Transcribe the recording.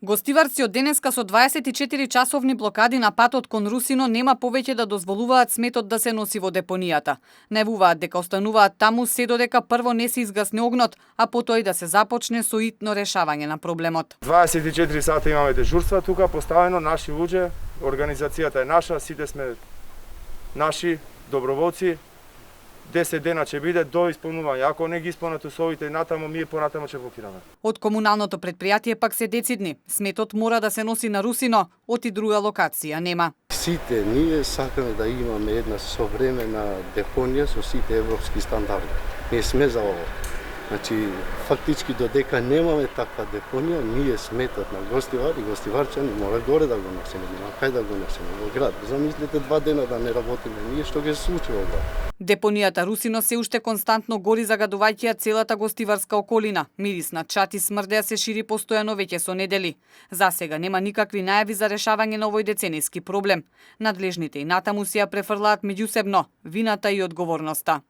Гостиварци од денеска со 24 часовни блокади на патот кон Русино нема повеќе да дозволуваат сметот да се носи во депонијата. Најавуваат дека остануваат таму се додека прво не се изгасне огнот, а потоа и да се започне со итно решавање на проблемот. 24 сата имаме дежурства тука, поставено наши луѓе, организацијата е наша, сите сме наши доброволци. 10 дена ќе биде до исполнување. Ако не ги исполнат условите и натаму, ние понатаму ќе блокираме. Од комуналното предпријатие пак се децидни. Сметот мора да се носи на Русино, оти друга локација нема. Сите ние сакаме да имаме една современа депонија со сите европски стандарди. Ние сме за ово. Значи, фактички додека немаме таква депонија, ние сметот на гостивар и гостиварчани мора горе да го носиме, нема кај да го носиме во град. Замислете 2 дена да не работиме, ние што ќе се случи во град. Депонијата Русино се уште константно гори загадувајќи ја целата гостиварска околина. Мирис на чат и смрдеа се шири постојано веќе со недели. За сега нема никакви најави за решавање на овој деценијски проблем. Надлежните и натаму си ја префрлаат меѓусебно вината и одговорноста.